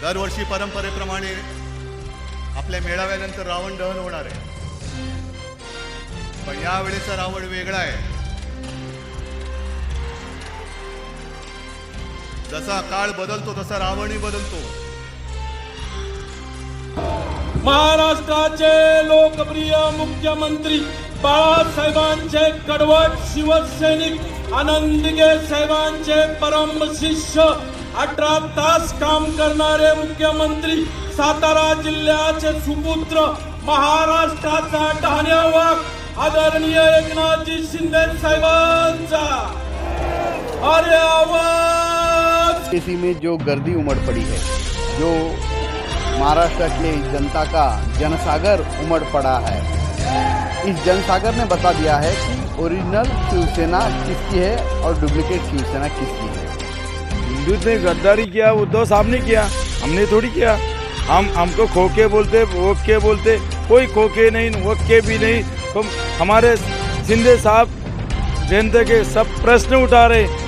दरवर्षी परंपरेप्रमाणे आपल्या मेळाव्यानंतर रावण दहन होणार आहे, पण यावेळेचा रावण वेगळा आहे. जसा काळ बदलतो तसा रावणही बदलतो. महाराष्ट्राचे लोकप्रिय मुख्यमंत्री बाळासाहेबांचे कडवट शिवसैनिक आनंद दिघे साहेबांचे परम शिष्य 18 तास काम करणारे मुख्यमंत्री सातारा जिल्ह्याचे सुपुत्र महाराष्ट्राचा ढाण्यावाग आदरणीय एकनाथजी शिंदे साहेबांचा अरे आवाज. किसी में जो गर्दी उमड़ पड़ी है, जो महाराष्ट्र के जनता का जनसागर उमड़ पड़ा है, इस जनसागर ने बता दिया है कि ओरिजिनल शिवसेना किसकी है और डुप्लीकेट शिवसेना किसकी है. हिंदुत्व ने गद्दारी किया, उद्धव साहब ने किया, हमने थोड़ी किया. हमको खोके बोलते, वोके बोलते, कोई खोके नहीं, वोके भी नहीं. तो हमारे शिंदे साहब जनता के सब प्रश्न उठा रहे.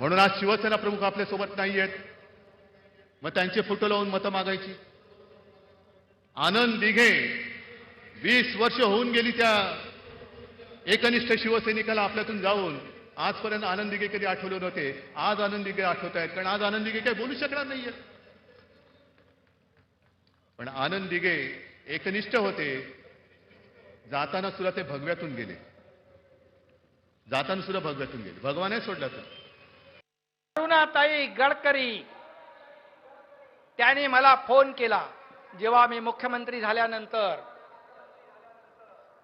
म्हणून आज शिवसेना प्रमुख आपल्या सोबत नाही आहेत, मग त्यांचे फोटो लावून मतं मागायची. आनंद दिघे 20 वर्ष होऊन गेली त्या एकनिष्ठ शिवसैनिकाला आपल्यातून जाऊन. आजपर्यंत आनंद दिघे कधी आठवले नव्हते, आज आनंद दिघे आठवत आहेत, कारण आज आनंद दिघे काही बोलू शकणार नाहीये. पण आनंद दिघे एकनिष्ठ होते. जाताना सुद्धा ते भगव्यातून गेले, जाताना सुद्धा भगव्यातून गेले, भगवानही सोडला तर. अरुणाताई गडकरी त्याने मला फोन केला जेव्हा मी मुख्यमंत्री झाल्यानंतर.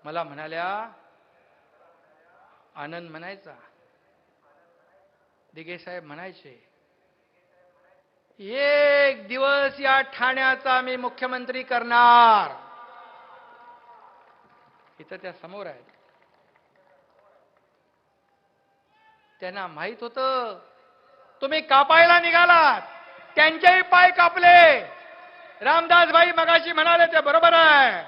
मला म्हणाल्या, आनंद म्हणायचा, दिघे साहेब म्हणायचे, एक दिवस या ठाण्याचा मी मुख्यमंत्री करणार. इथं त्या समोर आहेत. त्यांना माहित होतं तुम्ही कापायला निघालात, त्यांचेही पाय कापले. रामदासभाई मगाशी म्हणाले ते बरोबर आहे.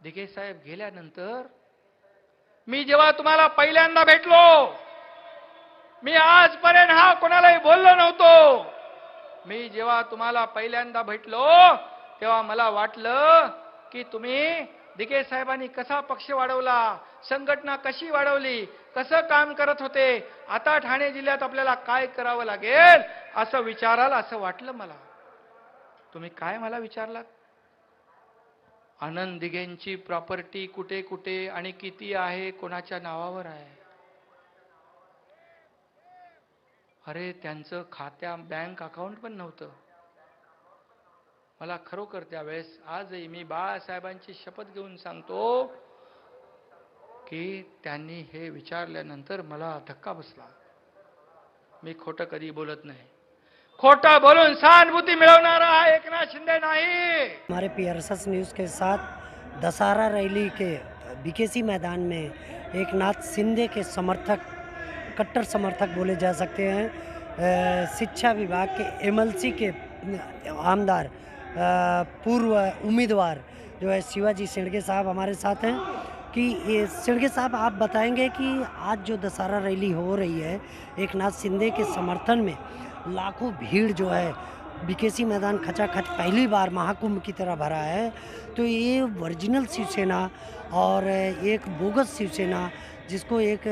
दिघे साहेब गेल्यानंतर मी जेव्हा तुम्हाला पहिल्यांदा भेटलो, मी आजपर्यंत हा कोणालाही बोललो नव्हतो. मी जेव्हा तुम्हाला पहिल्यांदा भेटलो तेव्हा मला वाटलं की तुम्ही दिघे साहेबांनी कसा पक्ष वाढवला, संघटना कशी वाढवली, कसं काम करत होते, आता ठाणे जिल्ह्यात आपल्याला काय करावं लागेल असं विचाराल असं वाटलं मला. तुम्ही काय मला विचारलात? आनंद दिघेंची प्रॉपर्टी कुठे कुठे आणि किती आहे, कोणाच्या नावावर आहे? अरे त्यांचं खात्या बँक अकाउंट पण नव्हतं. मला खरोखर त्यावेळेस आजही मी बाळासाहेबांची शपथ घेऊन सांगतो की त्यांनी हे विचारल्यानंतर मला धक्का बसला. मी खोटं कधी बोलत नाही. खोटं बोलून सहानुभूती मिळवणारा हा एकनाथ शिंदे नाही. हमारे पीआरएस न्यूज़ के साथ दशहरा रैली के बीकेसी मैदान में एकनाथ शिंदे के समर्थक, कट्टर समर्थक बोले जा सकते हैं, शिक्षा विभाग के एमएलसी के आमदार, पूर्व उम्मीदवार जो है शिवाजी सिंडगे साहब हमारे साथ हैं. कि ये सिंडगे साहब, आप बताएंगे कि आज जो दशहरा रैली हो रही है एकनाथ शिंदे के समर्थन में, लाखों भीड़ जो है बीकेसी मैदान खचाखच पहली बार महाकुंभ की तरह भरा है, तो ये ओरिजिनल शिवसेना और एक बोगस शिवसेना, जिसको एक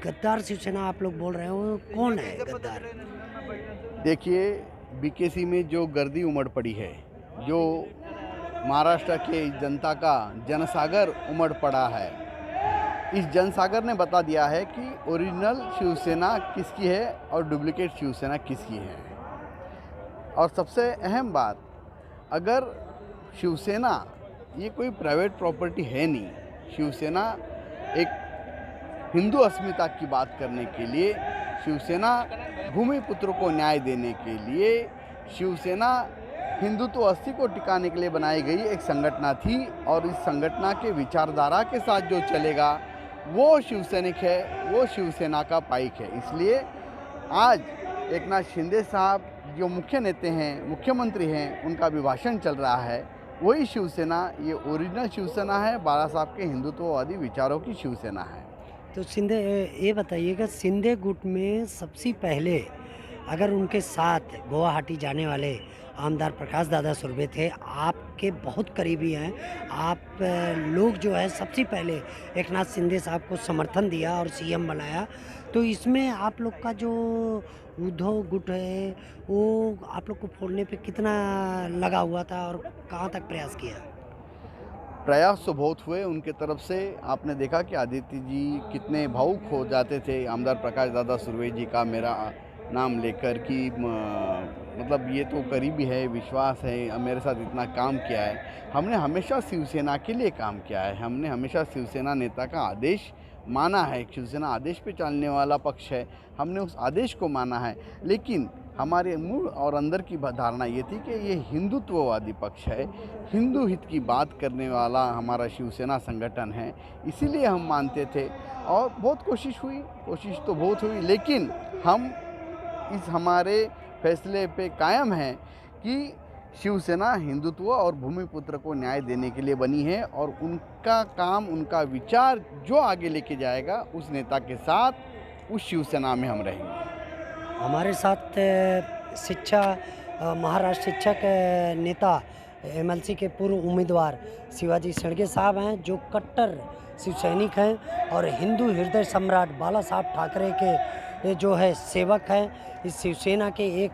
गद्दार शिवसेना आप लोग बोल रहे हो, कौन है गद्दार? देखिए, बीकेसी में जो गर्दी उमड़ पड़ी है, जो महाराष्ट्र के जनता का जनसागर उमड़ पड़ा है, इस जनसागर ने बता दिया है कि ओरिजिनल शिवसेना किसकी है और डुप्लीकेट शिवसेना किसकी है. और सबसे अहम बात, अगर शिवसेना ये कोई प्राइवेट प्रॉपर्टी है नहीं, शिवसेना एक हिंदू अस्मिता की बात करने के लिए शिवसेना भूमिपुत्र को न्याय देने के लिए शिवसेना हिंदुत्व अस्थि को टिकाने के लिए बनाई गई एक संगठन थी और इस संगठन के विचारधारा के साथ जो चलेगा वो शिवसैनिक है, वो शिवसेना का पाइक है। इसलिए आज एकनाथ शिंदे साहब जो मुख्य नेता हैं, मुख्यमंत्री हैं, उनका अभिभाषण चल रहा है, वही शिवसेना, ये ओरिजिनल शिवसेना है, बाला साहब के हिंदुत्ववादी विचारों की शिवसेना है। तो शिंदे ये बताइएगा, शिंदे गुट में सबसे पहले अगर उनके साथ गुवाहाटी जाने वाले आमदार प्रकाश दादा सुरभे थे, आपके बहुत करीबी हैं, आप लोग जो है सबसे पहले एकनाथ शिंदे साहब को समर्थन दिया और सीएम बनाया, तो इसमें आप लोग का जो उद्धव गुट है वो आप लोग को फोड़ने पे कितना लगा हुआ था और कहाँ तक प्रयास किया? प्रयास तो बहुत हुए उनके तरफ से। आपने देखा कि आदित्य जी कितने भावुक हो जाते थे आमदार प्रकाश दादा सुरभे जी का मेरा नाम लेकर कि मतलब ये तो करीबी है, विश्वास है, मेरे साथ इतना काम किया है। हमने हमेशा शिवसेना के लिए काम किया है, हमने हमेशा शिवसेना नेता का आदेश माना है। शिवसेना आदेश पे चलने वाला पक्ष है, हमने उस आदेश को माना है। लेकिन हमारे मूल और अंदर की धारणा ये थी कि ये हिंदुत्ववादी पक्ष है, हिंदू हित की बात करने वाला हमारा शिवसेना संगठन है, इसीलिए हम मानते थे। और बहुत कोशिश हुई, कोशिश तो बहुत हुई, लेकिन हम इस हमारे फैसले पे कायम हैं कि शिवसेना हिंदुत्व और भूमिपुत्र को न्याय देने के लिए बनी है और उनका काम, उनका विचार जो आगे लेके जाएगा उस नेता के साथ, उस शिवसेना में हम रहेंगे। हमारे साथ शिक्षा महाराष्ट्र शिक्षक नेता एमएलसी के पूर्व उम्मीदवार शिवाजी शेंडगे साहब हैं, जो कट्टर शिवसैनिक हैं और हिंदू हृदय सम्राट बाला साहब ठाकरे के जो है सेवक हैं। इस शिवसेना के एक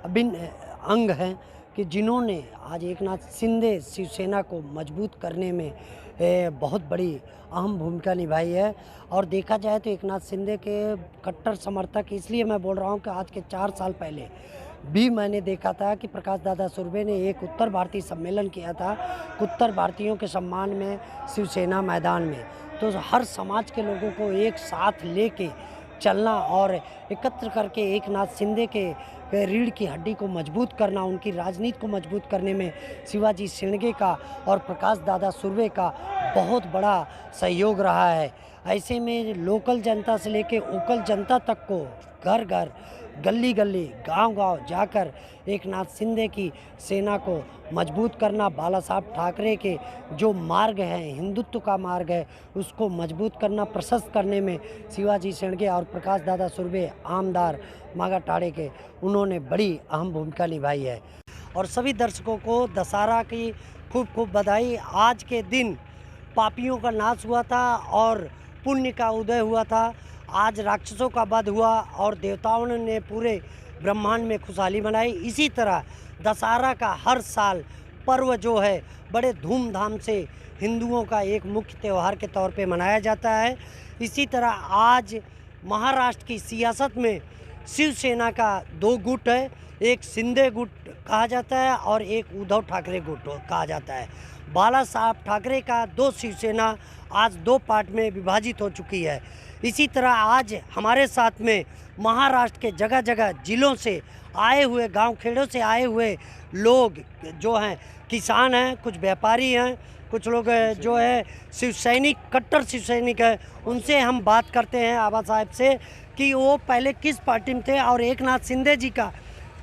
अभिन्न अंग हैं कि जिन्होंने आज एकनाथ शिंदे शिवसेना को मजबूत करने में बहुत बड़ी अहम भूमिका निभाई है। और देखा जाए तो एकनाथ शिंदे के कट्टर समर्थक, इसलिए मैं बोल रहा हूँ कि आज के 4 साल पहले भी मैंने देखा था कि प्रकाश दादा सुरभे ने एक उत्तर भारतीय सम्मेलन किया था, उत्तर भारतीयों के सम्मान में शिवसेना मैदान में। तो हर समाज के लोगों को एक साथ लेके चलना और एकत्र करके एकनाथ शिंदे के रीढ़ की हड्डी को मजबूत करना, उनकी राजनीति को मजबूत करने में शिवाजी शेंडगे का और प्रकाश दादा सुरभे का बहुत बड़ा सहयोग रहा है। ऐसे में लोकल जनता से लेके ओकल जनता तक को घर घर, गली गली, गांव गांव जाकर एकनाथ शिंदे की सेना को मजबूत करना, बाला साहब ठाकरे के जो मार्ग है, हिंदुत्व का मार्ग है, उसको मजबूत करना, प्रशस्त करने में शिवाजी शेंडगे और प्रकाश दादा सुरभे आमदार मागाटाड़े के, उन्होंने बड़ी अहम भूमिका निभाई है। और सभी दर्शकों को दशहरा की खूब खूब बधाई। आज के दिन पापियों का नाश हुआ था और पुण्य का उदय हुआ था। आज राक्षसों का वध हुआ और देवताओं ने पूरे ब्रह्मांड में खुशहाली मनाई। इसी तरह दशहरा का हर साल पर्व जो है बड़े धूमधाम से हिंदुओं का एक मुख्य त्यौहार के तौर पे मनाया जाता है। इसी तरह आज महाराष्ट्र की सियासत में शिवसेना का 2 गुट है, एक शिंदे गुट कहा जाता है और एक उद्धव ठाकरे गुट कहा जाता है। बाला साहब ठाकरे का 2 शिवसेना आज 2 पार्ट में विभाजित हो चुकी है। इसी तरह आज हमारे साथ में महाराष्ट्र के जगह जगह जिलों से आए हुए, गांव खेड़ों से आए हुए लोग जो हैं, किसान हैं, कुछ व्यापारी हैं, कुछ लोग जो है शिवसैनिक, कट्टर शिवसैनिक हैं। उनसे हम बात करते हैं आबा साहब से कि वो पहले किस पार्टी में थे और एकनाथ शिंदे जी का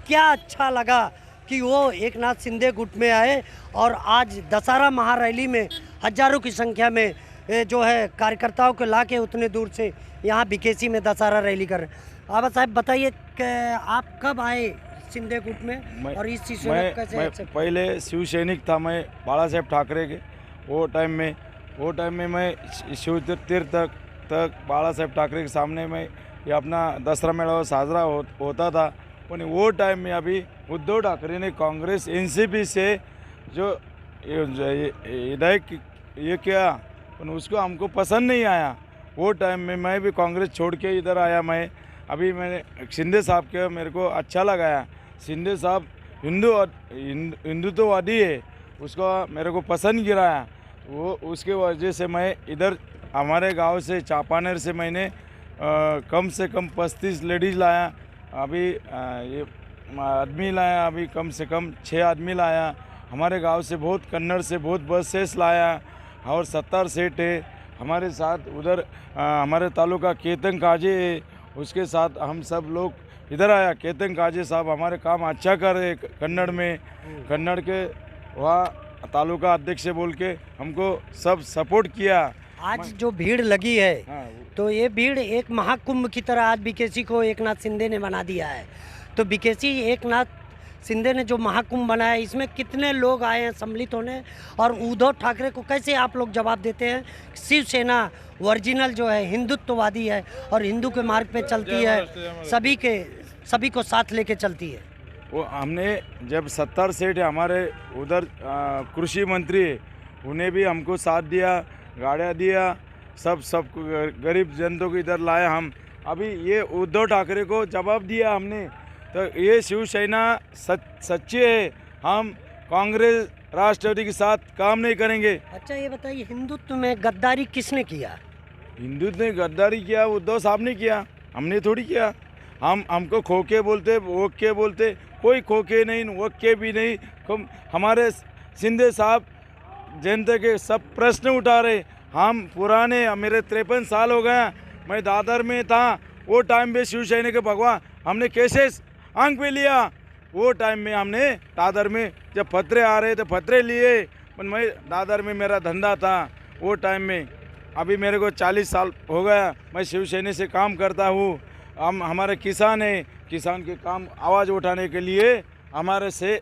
क्या अच्छा लगा कि वो एकनाथ शिंदे गुट में आए और आज दशहरा महारैली में हजारों की संख्या में जो है कार्यकर्ताओं को ला के उतने दूर से यहाँ बीकेसी में दशहरा रैली कर रहे हैं। आबा साहब बताइए कि आप कब आए शिंदे गुट में और इस चीज़ में कैसे? पहले शिव सैनिक था मैं बाला साहेब ठाकरे के। वो टाइम में मैं शिव तीर्थ तक बाला साहेब ठाकरे के सामने में ये अपना दसरा मेला साजरा होता था। पर वो टाइम में अभी उद्धव ठाकरे ने कांग्रेस एनसीपी से जो विधायक ये किया, पर उसको हमको पसंद नहीं आया। वो टाइम में मैं भी कांग्रेस छोड़ के इधर आया। मैं अभी मैंने शिंदे साहब के मेरे को अच्छा लगाया। शिंदे साहब हिंदुत्ववादी है, उसको मेरे को पसंद गिराया। वो उसके वजह से मैं इधर हमारे गांव से चापानेर से मैंने कम से कम 35 लेडीज़ लाया अभी ये आदमी लाया, अभी कम से कम 6 आदमी लाया। हमारे गांव से बहुत, कन्नड़ से बहुत बसेस लाया और 70 सेठ है हमारे साथ। उधर हमारे तालुका केतन काजे है, उसके साथ हम सब लोग इधर आया। केतन काजे साहब हमारे काम अच्छा कर रहे कन्नड़ में, कन्नड़ के वहाँ तालुका अध्यक्ष बोल के हमको सब सपोर्ट किया। आज जो भीड़ लगी है, हाँ, तो ये भीड़ एक महाकुंभ की तरह आज बीकेसी को एकनाथ शिंदे ने बना दिया है। तो बीकेसी एकनाथ शिंदे ने जो महाकुंभ बनाया, इसमें कितने लोग आए हैं सम्मिलित होने, और उद्धव ठाकरे को कैसे आप लोग जवाब देते हैं? शिवसेना ओरिजिनल जो है हिंदुत्ववादी है और हिंदू के मार्ग पे चलती है, सभी को साथ लेके चलती है। वो हमने जब 70 सेठ हमारे उधर कृषि मंत्री है, उन्हें भी हमको साथ दिया, गाड़ियाँ दिया, सब गरीब जनता को इधर लाया हम। अभी ये उद्धव ठाकरे को जवाब दिया हमने। तो ये शिवसेना सच्चे है, हम कांग्रेस राष्ट्रवादी के साथ काम नहीं करेंगे। अच्छा ये बताइए, हिंदुत्व में गद्दारी किसने किया? हिंदुत्व ने गद्दारी किया, उद्धव साहब ने किया, हमने थोड़ी किया। हमको खोके बोलते, वोके बोलते, कोई खोके नहीं, वोके भी नहीं। हमारे शिंदे साहब जनता के सब प्रश्न उठा रहे। हम पुराने, मेरे 53 साल हो गया, मैं दादर में था, वो टाइम पे शिवसेना के भगवान हमने कैसे आंख पे लिया। वो टाइम में हमने दादर में जब पत्रे आ रहे थे पत्रे लिए, पर मैं दादर में मेरा धंधा था वो टाइम में। अभी मेरे को 40 साल हो गया, मैं शिवसेना से काम करता हूँ। हम हमारे किसान हैं, किसान के काम आवाज़ उठाने के लिए हमारे से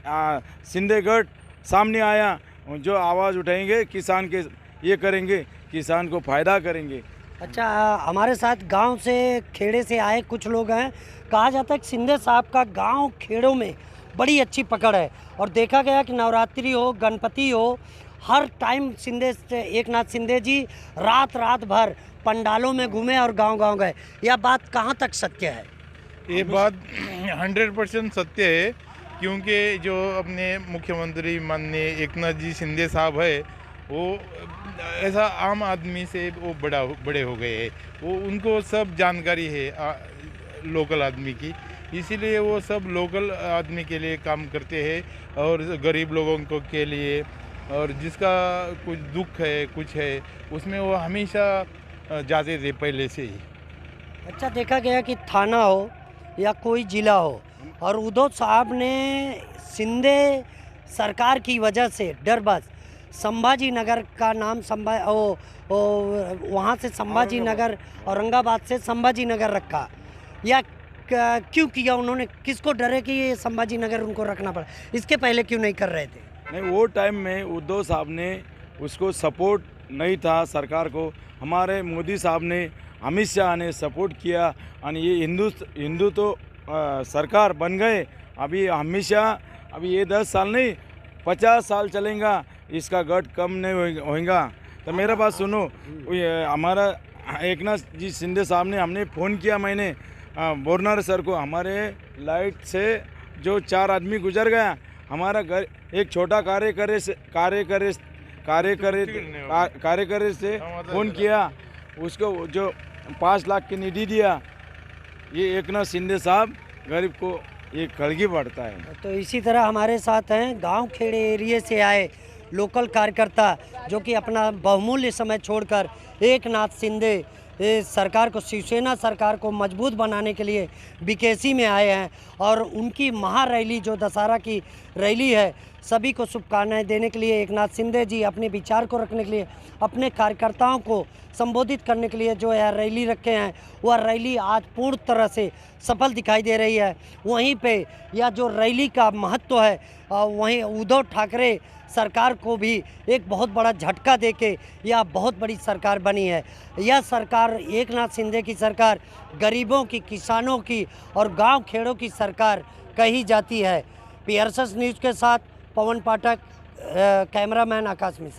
शिंदेगढ़ सामने आया। जो आवाज़ उठाएंगे किसान के, ये करेंगे, किसान को फ़ायदा करेंगे। अच्छा, हमारे साथ गांव से, खेड़े से आए कुछ लोग हैं। कहा जाता है कि शिंदे साहब का गांव खेड़ों में बड़ी अच्छी पकड़ है, और देखा गया कि नवरात्रि हो, गणपति हो, हर टाइम एकनाथ शिंदे जी रात भर पंडालों में घूमे और गांव गए। यह बात कहाँ तक सत्य है? ये बात 100% सत्य है, क्योंकि जो अपने मुख्यमंत्री माननीय एकनाथ जी शिंदे साहब है, वो ऐसा आम आदमी से वो बड़े हो गए हैं। वो उनको सब जानकारी है लोकल आदमी की, इसीलिए वो सब लोकल आदमी के लिए काम करते हैं और गरीब लोगों को के लिए, और जिसका कुछ दुख है, कुछ है, उसमें वो हमेशा जाते थे पहले से ही। अच्छा, देखा गया कि थाना हो या कोई जिला हो, और उद्धव साहब ने शिंदे सरकार की वजह से डरबस संभाजी नगर का नाम वहाँ से संभाजी नगर, औरंगाबाद से संभाजी नगर रखा, या क्यों किया उन्होंने? किसको डरे कि ये संभाजी नगर उनको रखना पड़ा? इसके पहले क्यों नहीं कर रहे थे? नहीं, वो टाइम में उद्धव साहब ने उसको सपोर्ट नहीं था सरकार को। हमारे मोदी साहब ने, अमित शाह ने सपोर्ट किया, और ये हिंदू तो सरकार बन गए। अभी हमेशा, अभी ये 10 साल नहीं 50 साल चलेगा, इसका गट कम नहीं होगा। तो मेरा बात सुनो, हमारा एकनाथ जी शिंदे साहब ने, हमने फ़ोन किया, मैंने बोरनर सर को, हमारे लाइट से जो 4 आदमी गुजर गया, हमारा घर एक छोटा कार्यकर्ता से फ़ोन किया, उसको जो 5 लाख की निधि दिया। ये एकनाथ शिंदे साहब गरीब को ये खड़गी पड़ता है। तो इसी तरह हमारे साथ हैं गांव खेड़े एरिए से आए लोकल कार्यकर्ता, जो कि अपना बहुमूल्य समय छोड़कर एकनाथ शिंदे सरकार को, शिवसेना सरकार को मजबूत बनाने के लिए बीकेसी में आए हैं, और उनकी महारैली जो दशहरा की रैली है, सभी को शुभकामनाएं देने के लिए एकनाथ शिंदे जी अपने विचार को रखने के लिए, अपने कार्यकर्ताओं को संबोधित करने के लिए जो है रैली रखे हैं, वह रैली आज पूर्ण तरह से सफल दिखाई दे रही है। वहीं पे यह जो रैली का महत्व है, वहीं उद्धव ठाकरे सरकार को भी एक बहुत बड़ा झटका देके यह बहुत बड़ी सरकार बनी है। यह सरकार, एकनाथ शिंदे की सरकार, गरीबों की, किसानों की और गांव खेड़ों की सरकार कही जाती है। PRSS न्यूज़ के साथ पवन पाठक, कैमरामैन आकाश मिश्रा।